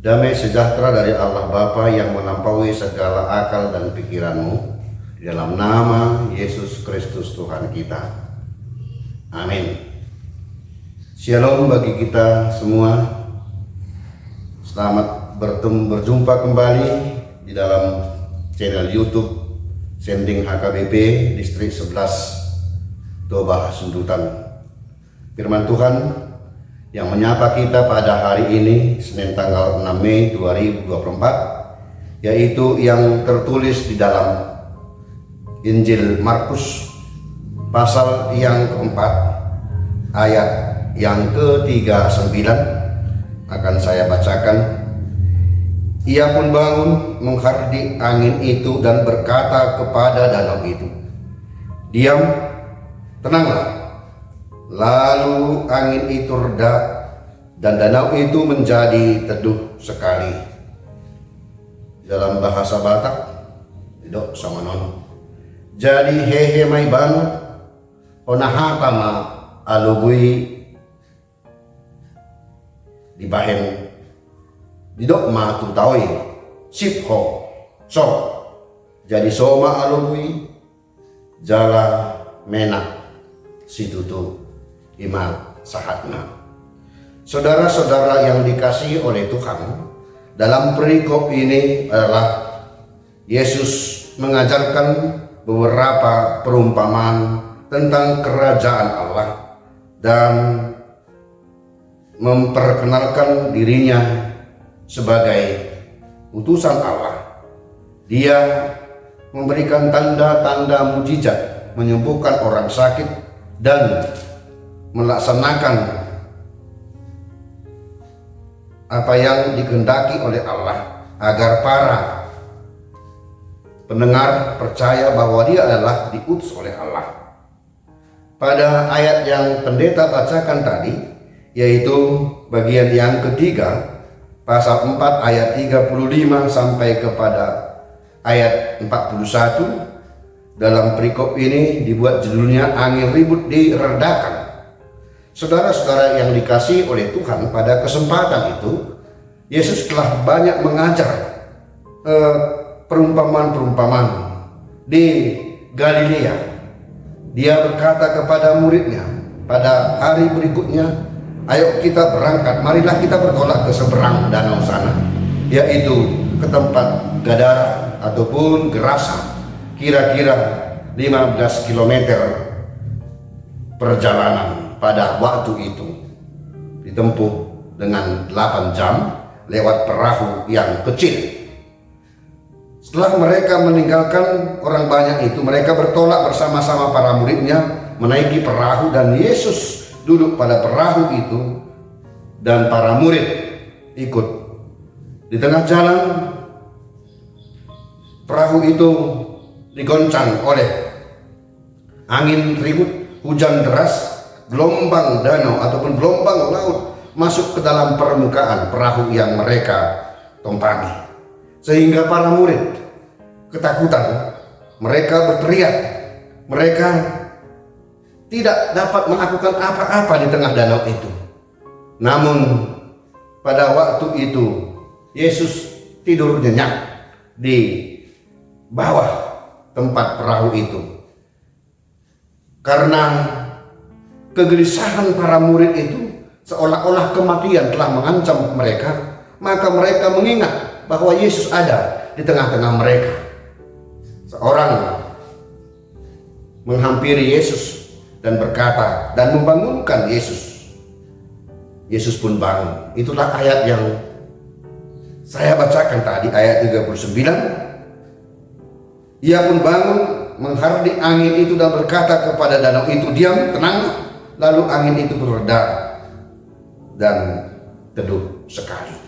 Damai sejahtera dari Allah Bapa yang melampaui segala akal dan pikiranmu, di dalam nama Yesus Kristus Tuhan kita. Amin. Shalom bagi kita semua. Selamat berjumpa kembali di dalam channel YouTube Sending HKBP Distrik 11 Toba Sundutan. Firman Tuhan yang menyapa kita pada hari ini, Senin tanggal 6 Mei 2024, yaitu yang tertulis di dalam Injil Markus pasal yang keempat ayat yang ke-39 akan saya bacakan. Ia pun bangun menghardik angin itu dan berkata kepada danau itu, "Diam, tenanglah." Lalu angin itu reda dan danau itu menjadi teduh sekali. Dalam bahasa Batak, dok sama non. Jadi hehe mai banu, onahata ma alugui di bahen didok ma tutawai sipho so. Jadi soma alugui jala menak situtu Ima sahatna. Saudara-saudara yang dikasihi oleh Tuhan, dalam perikop ini adalah Yesus mengajarkan beberapa perumpamaan tentang kerajaan Allah dan memperkenalkan dirinya sebagai utusan Allah. Dia memberikan tanda-tanda mujizat, menyembuhkan orang sakit dan melaksanakan apa yang dikehendaki oleh Allah agar para pendengar percaya bahwa dia adalah diutus oleh Allah. Pada ayat yang pendeta bacakan tadi, yaitu bagian yang ketiga, pasal 4 ayat 35 sampai kepada ayat 41, dalam perikop ini dibuat judulnya Angin Ribut Diredakan. Saudara-saudara yang dikasihi oleh Tuhan, pada kesempatan itu Yesus telah banyak mengajar perumpamaan-perumpamaan di Galilea. Dia berkata kepada muridnya pada hari berikutnya, "Ayo kita berangkat, marilah kita bertolak ke seberang danau sana, yaitu ke tempat Gadara ataupun Gerasa, kira-kira 15 km perjalanan." Pada waktu itu ditempuh dengan 8 jam lewat perahu yang kecil. Setelah mereka meninggalkan orang banyak itu, mereka bertolak bersama-sama para muridnya menaiki perahu, dan Yesus duduk pada perahu itu dan para murid ikut. Di tengah jalan perahu itu digoncang oleh angin ribut, hujan deras, gelombang danau ataupun gelombang laut masuk ke dalam permukaan perahu yang mereka tumpangi, sehingga para murid ketakutan. Mereka berteriak, mereka tidak dapat melakukan apa-apa di tengah danau itu. Namun pada waktu itu Yesus tidur nyenyak di bawah tempat perahu itu. Karena kegelisahan para murid itu, seolah-olah kematian telah mengancam mereka, maka mereka mengingat bahwa Yesus ada di tengah-tengah mereka. Seorang menghampiri Yesus dan berkata dan membangunkan Yesus. Yesus pun bangun. Itulah ayat yang saya bacakan tadi, ayat 39. Ia pun bangun menghardik angin itu dan berkata kepada danau itu, "Diam, tenanglah." Lalu angin itu bereda dan teduh sekali.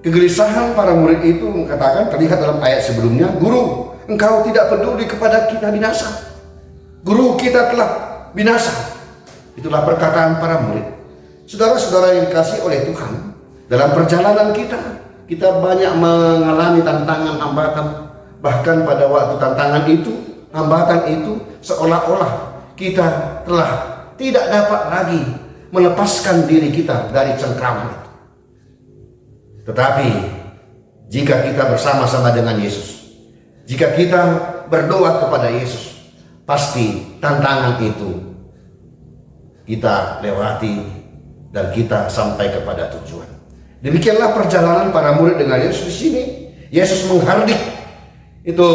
Kegelisahan para murid itu mengatakan, terlihat dalam ayat sebelumnya, "Guru, engkau tidak peduli kepada kita binasa. Guru, kita telah binasa." Itulah perkataan para murid. Saudara-saudara yang dikasihi oleh Tuhan, dalam perjalanan kita banyak mengalami tantangan, hambatan. Bahkan pada waktu tantangan itu, hambatan itu, seolah-olah kita telah tidak dapat lagi melepaskan diri kita dari cengkraman itu. Tetapi jika kita bersama-sama dengan Yesus, jika kita berdoa kepada Yesus, pasti tantangan itu kita lewati dan kita sampai kepada tujuan. Demikianlah perjalanan para murid dengan Yesus di sini. Yesus menghardik itu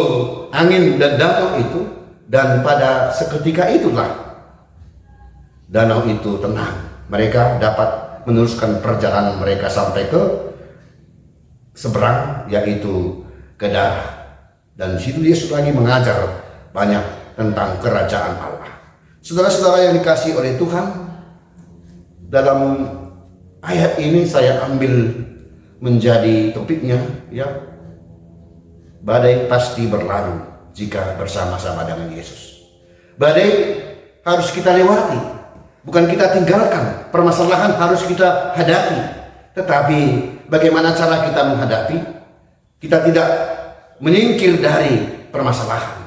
angin dan danau itu, dan pada seketika itulah danau itu tenang. Mereka dapat meneruskan perjalanan mereka sampai ke seberang, yaitu ke Gadara. Dan di situ Yesus lagi mengajar banyak tentang kerajaan Allah. Saudara-saudara yang dikasihi oleh Tuhan, dalam ayat ini saya ambil menjadi topiknya, ya, badai pasti berlalu jika bersama-sama dengan Yesus. Badai harus kita lewati, bukan kita tinggalkan. Permasalahan harus kita hadapi. Tetapi bagaimana cara kita menghadapi? Kita tidak menyingkir dari permasalahan,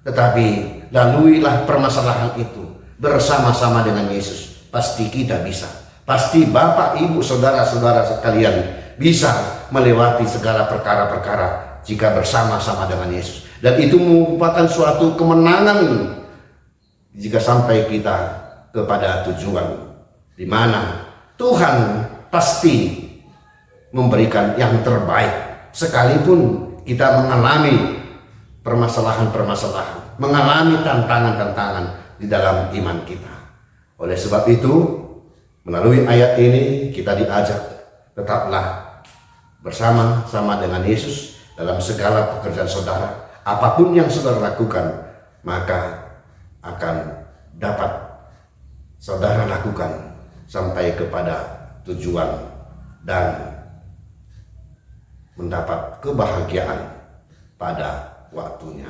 tetapi laluilah permasalahan itu bersama-sama dengan Yesus. Pasti kita bisa. Pasti Bapak, Ibu, Saudara-saudara sekalian bisa melewati segala perkara-perkara jika bersama-sama dengan Yesus. Dan itu merupakan suatu kemenangan jika sampai kita kepada tujuan, di mana Tuhan pasti memberikan yang terbaik, sekalipun kita mengalami permasalahan-permasalahan, mengalami tantangan-tantangan di dalam iman kita. Oleh sebab itu, melalui ayat ini kita diajak, tetaplah bersama-sama dengan Yesus dalam segala pekerjaan saudara. Apapun yang saudara lakukan, maka akan dapat saudara lakukan sampai kepada tujuan dan mendapat kebahagiaan pada waktunya.